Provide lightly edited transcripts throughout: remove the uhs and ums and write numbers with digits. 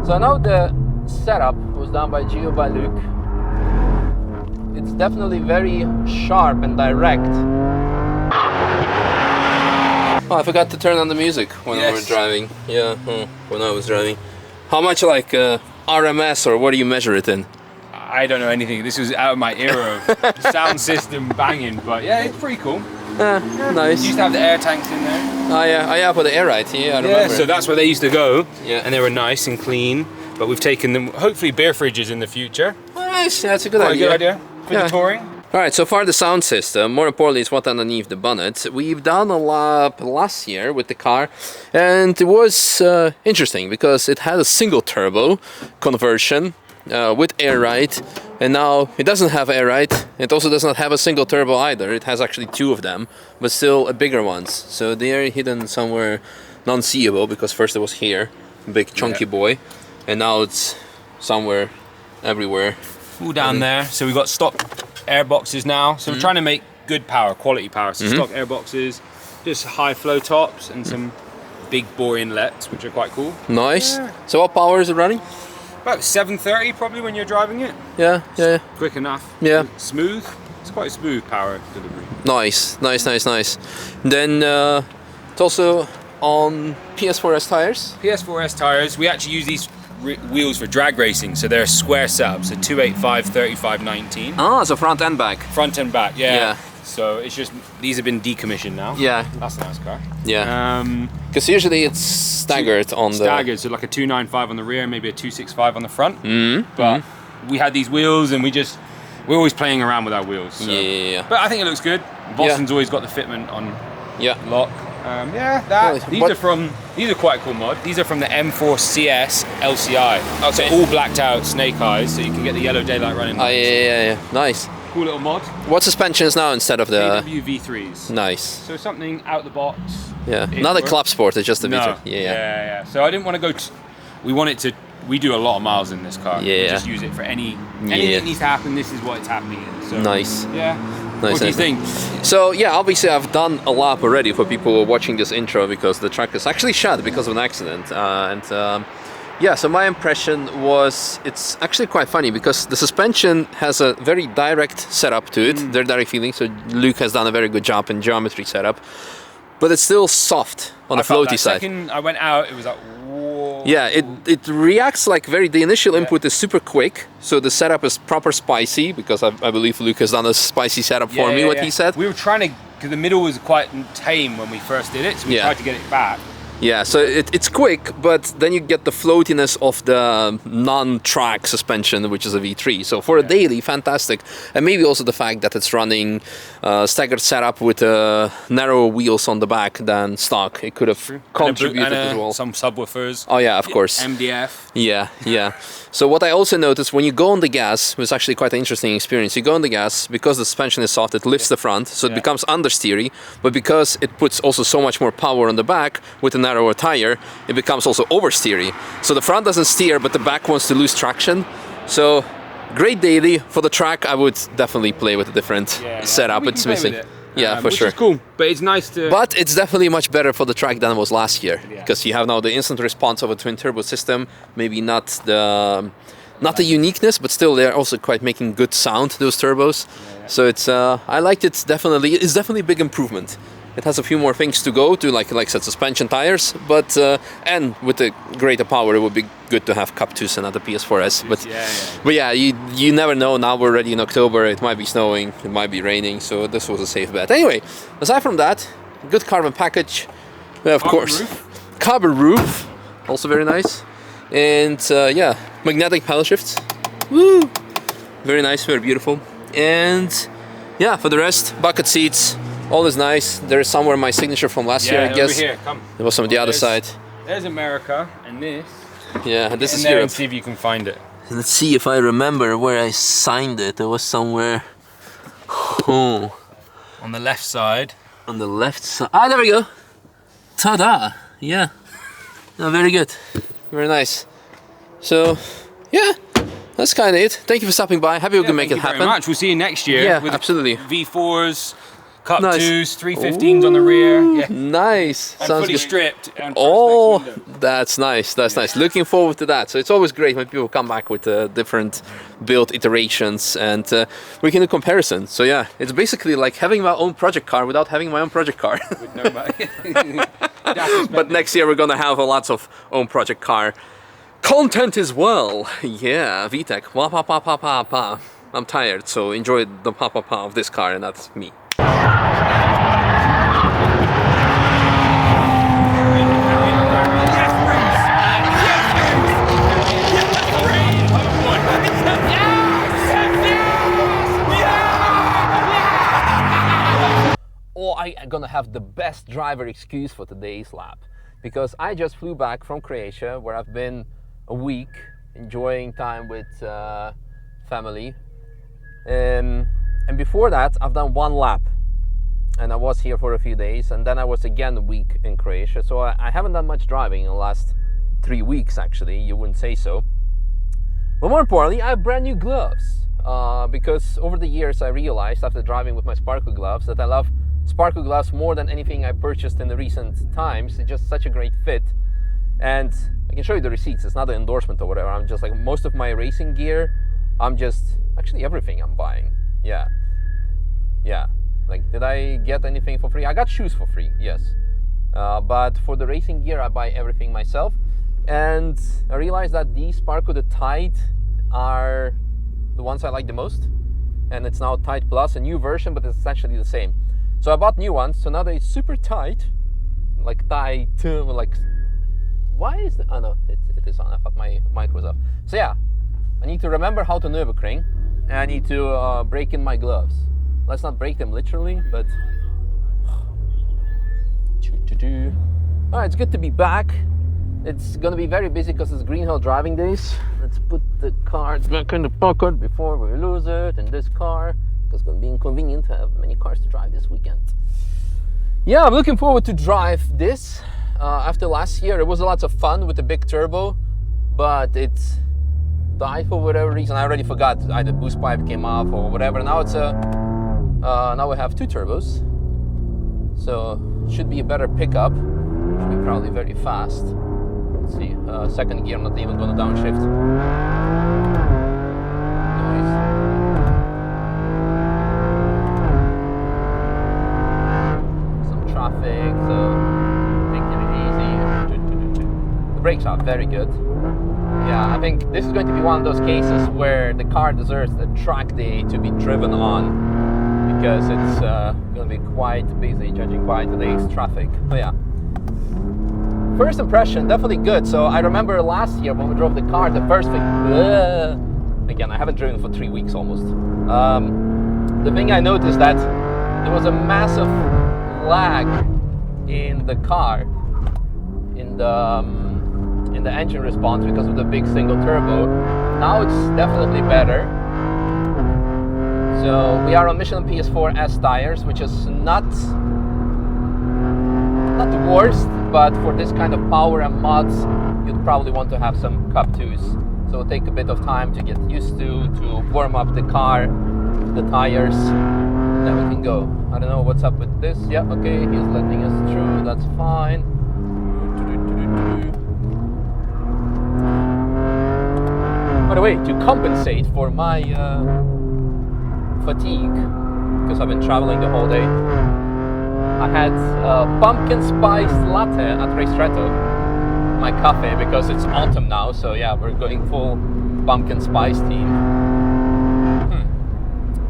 So I know the setup was done by Gio, by Luke. It's definitely very sharp and direct. Oh, I forgot to turn on the music when we were driving. Yeah, when I was driving. How much like RMS, or what do you measure it in? I don't know anything. This was out of my era of sound system banging, but yeah, it's pretty cool. Nice. Used to have the air tanks in there. Oh yeah, for the air ride. Yeah, I remember. So that's where they used to go. Yeah. And they were nice and clean. But we've taken them, hopefully beer fridges in the future. Nice, that's a good Quite idea. a good idea for the touring. Alright, so far the sound system, more importantly is what underneath the bonnet. We've done a lap last year with the car, and it was interesting because it had a single turbo conversion with air ride, and now it doesn't have air ride. It also does not have a single turbo either. It has actually two of them, but still a bigger ones. So they are hidden somewhere non-seeable, because first it was here, big chunky boy, and now it's somewhere everywhere. All down there. So we've got stock air boxes now. So we're trying to make good power, quality power. So stock air boxes, just high flow tops, and some big bore inlets, which are quite cool. Nice. So what power is it running? About 730 probably when you're driving it. Yeah. Quick enough. Yeah. Smooth. It's quite a smooth power delivery. Nice. Then it's also on PS4S tires. PS4S tires. We actually use these wheels for drag racing, so they're square setups, so 285, 35, 19. Ah, so front and back. Front and back, yeah. So it's just, these have been decommissioned now. Yeah. That's a nice car. Yeah. Because usually it's staggered on the... Staggered, so like a 295 on the rear, maybe a 265 on the front. But we had these wheels, and we're always playing around with our wheels. So. Yeah. But I think it looks good. Boston's always got the fitment on lock. These are quite a cool mod. These are from the M4 CS LCI. Okay. So all blacked out snake eyes, so you can get the yellow daylight running. Oh yeah. Nice. Cool little mod. What suspensions now instead of the VW V3s? Nice. So something out the box. Yeah. Not a club sport. It's just a V3. Yeah. So I didn't want to go. We do a lot of miles in this car. Yeah. We just use it for anything that needs to happen. This is what it's happening in. So, nice. Yeah. Nice. What do you think? So yeah, obviously I've done a lap already for people watching this intro, because the track is actually shut because of an accident. So my impression was it's actually quite funny, because the suspension has a very direct setup to it, very direct feeling. So Luke has done a very good job in geometry setup, but it's still soft on the floaty side. Second I went out, it was like, whoa. Yeah, it reacts like the initial input is super quick, so the setup is proper spicy, because I believe Luke has done a spicy setup for me, he said. We were trying to, because the middle was quite tame when we first did it, so we tried to get it back. Yeah, so it's quick, but then you get the floatiness of the non-track suspension, which is a V3. So for a daily, fantastic. And maybe also the fact that it's running staggered setup with narrower wheels on the back than stock. It could have contributed as well. Some subwoofers. Oh yeah, of course. MDF. Yeah. So what I also noticed, when you go on the gas, it was actually quite an interesting experience. You go on the gas, because the suspension is soft, it lifts the front, so it becomes understeery. But because it puts also so much more power on the back with a narrower tire, it becomes also oversteery. So the front doesn't steer, but the back wants to lose traction. So great daily. For the track, I would definitely play with a different setup. It's missing. Yeah, for sure. Which is cool, but it's nice to... But it's definitely much better for the track than it was last year, because you have now the instant response of a twin turbo system. Maybe not the uniqueness, but still they're also quite making good sound, those turbos. So it's I liked it definitely. It's definitely a big improvement. It has a few more things to go to, like I said, suspension, tires, but and with the greater power, it would be good to have Cup 2s and not the PS4S. But yeah, you never know. Now we're already in October. It might be snowing, it might be raining, so this was a safe bet. Anyway, aside from that, good carbon package, of course, carbon roof, also very nice, and magnetic pedal shifts. Woo! Very nice, very beautiful, and yeah, for the rest, bucket seats. All is nice. There is somewhere my signature from last year, I guess. Over here, come. There was some on the other side. There's America, and this. Yeah, this is there Europe. and see if you can find it. Let's see if I remember where I signed it. It was somewhere. Oh. On the left side. On the left side. Ah, there we go. Ta-da! Yeah. No, very good. Very nice. So, yeah. That's kind of it. Thank you for stopping by. Happy we can make it happen. Thank you very much. We'll see you next year. Yeah, with absolutely. V4s, Cup Nice. 2s, 315s on the rear. Yeah. Nice. And Sounds fully good. stripped. And Oh, Perspex windows. that's nice. That's nice. Looking forward to that. So it's always great when people come back with different build iterations, and we can do comparison. So yeah, it's basically like having my own project car without having my own project car. With nobody. But next year we're gonna have lots of own project car content as well. Yeah, VTEC. Wah, pa, pa, pa, pa, pa. I'm tired, so enjoy the pa, pa, pa of this car, and that's me. Oh, I'm gonna have the best driver excuse for today's lap, because I just flew back from Croatia, where I've been a week enjoying time with family, and before that I've done one lap, and I was here for a few days, and then I was again a week in Croatia. So I haven't done much driving in the last 3 weeks, actually. You wouldn't say so. But more importantly, I have brand new gloves, because over the years I realized, after driving with my Sparkle gloves, that I love Sparkle gloves more than anything I purchased in the recent times. It's just such a great fit, and I can show you the receipts. It's not an endorsement or whatever. I'm just like, most of my racing gear, I'm just, actually everything I'm buying. Yeah. Like, did I get anything for free? I got shoes for free, yes. But for the racing gear, I buy everything myself. And I realized that these Sparkle the Tide are the ones I like the most. And it's now Tide Plus, a new version, but it's essentially the same. So I bought new ones, so now they're super tight, like tight, like, why is the, oh no, it is on, I thought my mic was off. So yeah, I need to remember how to Nürburgring, and I need to break in my gloves. Let's not break them literally, but, alright, it's good to be back. It's gonna be very busy because it's Green Hill driving days. Let's put the cards back in the pocket before we lose it in this car. It's going to be inconvenient to have many cars to drive this weekend. Yeah, I'm looking forward to drive this. After last year, it was a lot of fun with the big turbo, but it died for whatever reason. I already forgot. Either boost pipe came off or whatever. Now it's now we have 2 turbos, so it should be a better pickup. Should be probably very fast. Let's see. Second gear, I'm not even going to downshift. Nice. Traffic, so taking it easy. The brakes are very good. Yeah, I think this is going to be one of those cases where the car deserves a track day to be driven on, because it's going to be quite busy, judging by today's traffic. But yeah, first impression, definitely good. So I remember last year when we drove the car, the first thing, again, I haven't driven for 3 weeks almost. The thing I noticed that there was a massive lag in the car, in the engine response, because of the big single turbo. Now it's definitely better. So we are on Michelin PS4 S tires, which is not the worst, but for this kind of power and mods, you'd probably want to have some Cup 2s. So it'll take a bit of time to get used to warm up the car, the tires. Then we can go. I don't know what's up with this. Yeah, okay, he's letting us through. That's fine. By the way, to compensate for my fatigue, because I've been traveling the whole day, I had a pumpkin spice latte at Ristretto, my cafe, because it's autumn now. So yeah, we're going full pumpkin spice theme.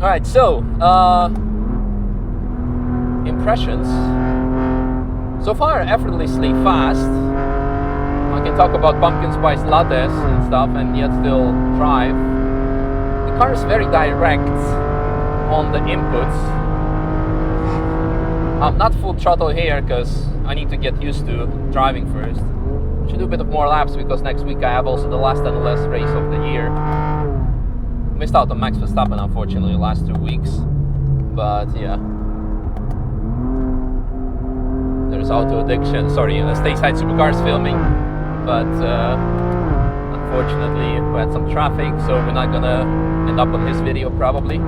Alright, so impressions. So far, effortlessly fast. I can talk about pumpkin spice lattes and stuff and yet still drive. The car is very direct on the inputs. I'm not full throttle here because I need to get used to driving first. Should do a bit of more laps because next week I have also the last NLS race of the year. Missed out on Max Verstappen, unfortunately, the last 2 weeks. But yeah. There's Auto Addiction, sorry, Stateside Supercars filming. But unfortunately, we had some traffic, so we're not gonna end up on his video probably.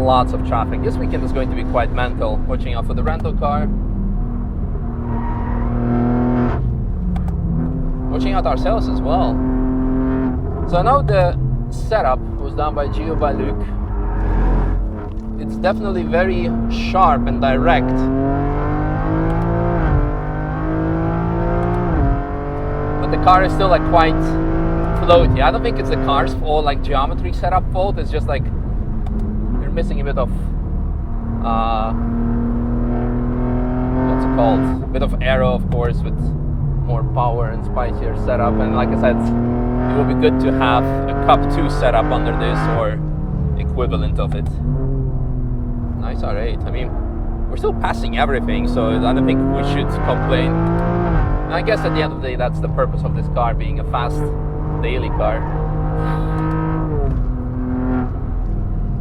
lots of traffic. This weekend is going to be quite mental. Watching out for the rental car. Watching out ourselves as well. So I know the setup was done by Gio, by Luke. It's definitely very sharp and direct. But the car is still like quite floaty. I don't think it's the car's fault, like geometry setup fault. It's just like you're missing a bit of what's it called? A bit of aero, of course, with more power and spicier setup. And like I said, it will be good to have a Cup 2 setup under this or equivalent of it. Nice R8. I mean, we're still passing everything, so I don't think we should complain. And I guess at the end of the day, that's the purpose of this car, being a fast daily car.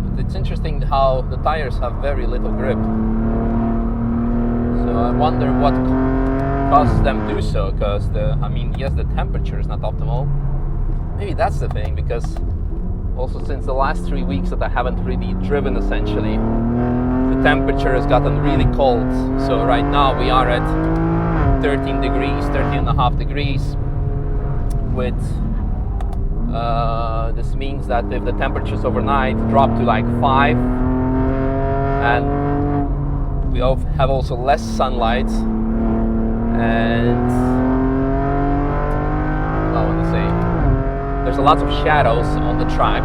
But it's interesting how the tires have very little grip. So I wonder what causes them to do so, because yes, the temperature is not optimal. Maybe that's the thing, because also since the last 3 weeks that I haven't really driven, essentially, the temperature has gotten really cold. So right now we are at 13 degrees, 13.5 degrees, with this means that if the temperatures overnight drop to like 5, and we have also less sunlight, and I want to say there's a lot of shadows on the track.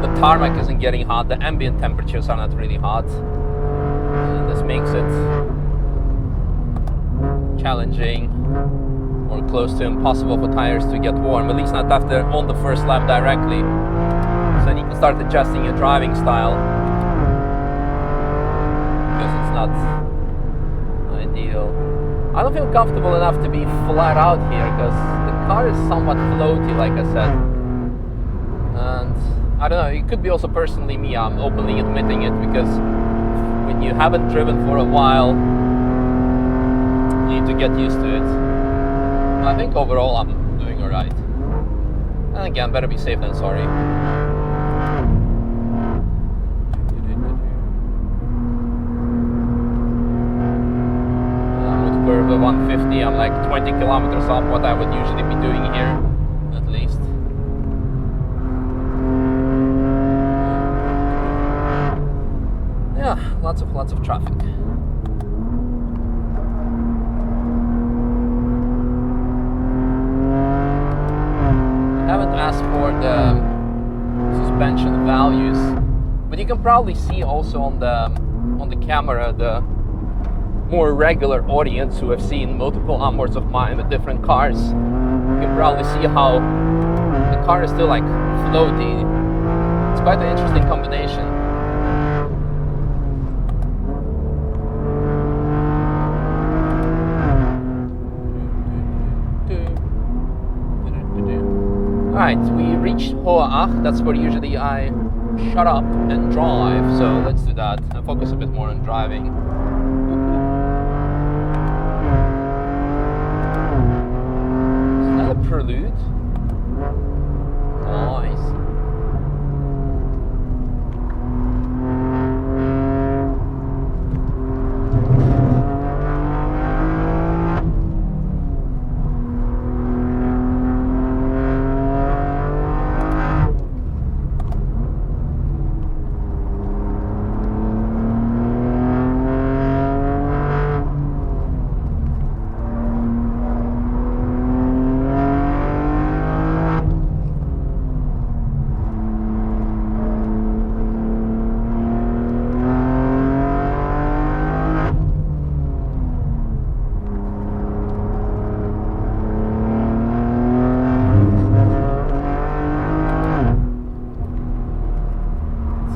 The tarmac isn't getting hot, the ambient temperatures are not really hot, and this makes it challenging or close to impossible for tires to get warm, at least not after on the first lap directly. So then you can start adjusting your driving style, because it's not ideal. I don't feel comfortable enough to be flat out here, because the car is somewhat floaty, like I said. And I don't know, it could be also personally me, I'm openly admitting it, because when you haven't driven for a while, you need to get used to it. I think overall I'm doing alright. And again, better be safe than sorry. With curve 150, I'm like 20 kilometers off what I would usually be doing here, at least. Yeah, lots of traffic. I haven't asked for the suspension values, but you can probably see also on the camera the more regular audience who have seen multiple onboards of mine with different cars. You can probably see how the car is still like floaty. It's quite an interesting combination. Alright, we reached Hoach. That's where usually I shut up and drive, so let's do that and focus a bit more on driving. Is that a Prelude? Nice.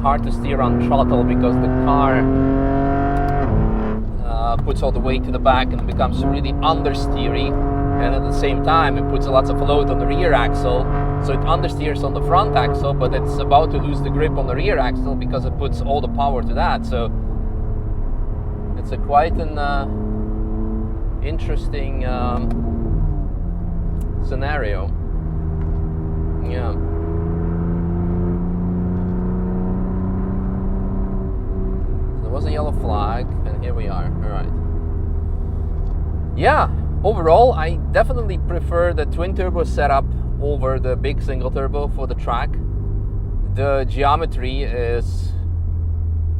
Hard to steer on throttle because the car puts all the weight to the back and it becomes really understeery, and at the same time it puts lots of load on the rear axle, so it understeers on the front axle, but it's about to lose the grip on the rear axle because it puts all the power to that. So it's a quite an interesting scenario. Yeah. was a yellow flag, and here we are. All right. Yeah, overall, I definitely prefer the twin turbo setup over the big single turbo for the track. The geometry is,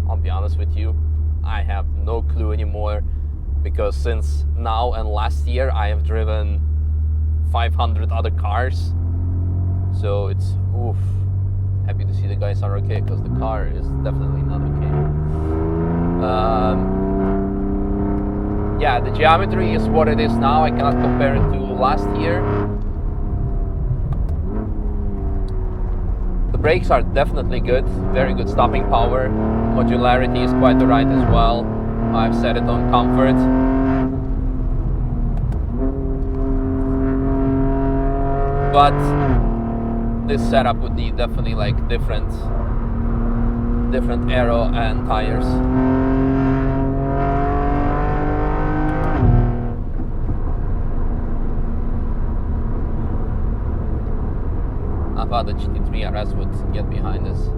I'll be honest with you, I have no clue anymore, because since now and last year I have driven 500 other cars, so it's oof. Happy to see the guys are okay, because the car is definitely not okay. Yeah, the geometry is what it is now. I cannot compare it to last year. The brakes are definitely good, very good stopping power. Modularity is quite alright as well. I've set it on comfort. But this setup would need definitely like different aero and tires. I thought the GT3 RS would get behind this.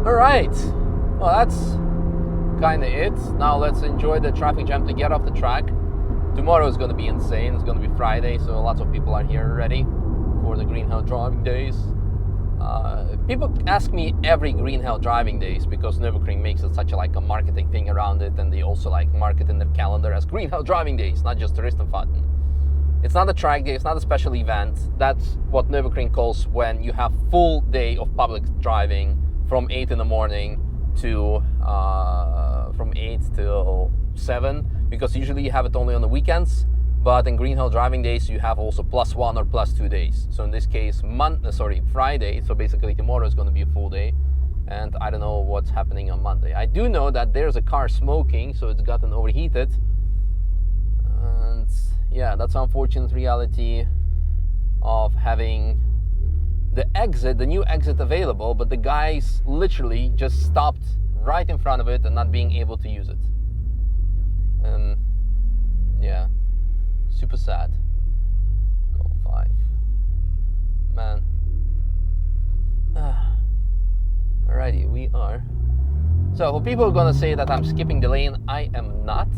Alright, well that's kinda it. Now let's enjoy the traffic jam to get off the track. Tomorrow is gonna be insane. It's gonna be Friday, so lots of people are here already for the Green Hell driving days. People ask me every Green Hell driving days, because Nürburgring makes it such a marketing thing around it, and they also market in their calendar as Green Hell driving days, not just Touristenfahrten. It's not a track day, it's not a special event. That's what Nürburgring calls when you have full day of public driving from 8 in the morning to from 8 till 7, because usually you have it only on the weekends. But in Green Hell driving days, you have also +1 or +2 days. So in this case, Friday. So basically tomorrow is going to be a full day, and I don't know what's happening on Monday. I do know that there's a car smoking, so it's gotten overheated. And yeah, that's an unfortunate reality of having the new exit available, but the guys literally just stopped right in front of it and not being able to use it. Yeah. Super sad. Goal 5. Man. Alrighty, we are. So for people who are gonna say that I'm skipping the lane, I am not,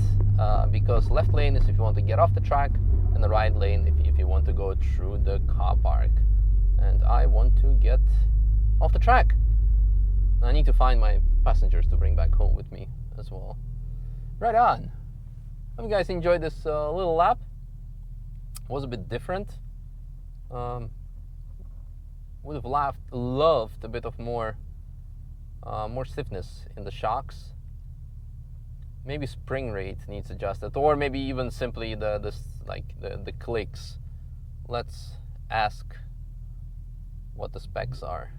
because left lane is if you want to get off the track, and the right lane if you want to go through the car park. And I want to get off the track. I need to find my passengers to bring back home with me as well. Right on. Hope you guys enjoyed this little lap. Was a bit different. Would have loved a bit of more stiffness in the shocks. Maybe spring rate needs adjusted, or maybe even simply the clicks. Let's ask what the specs are.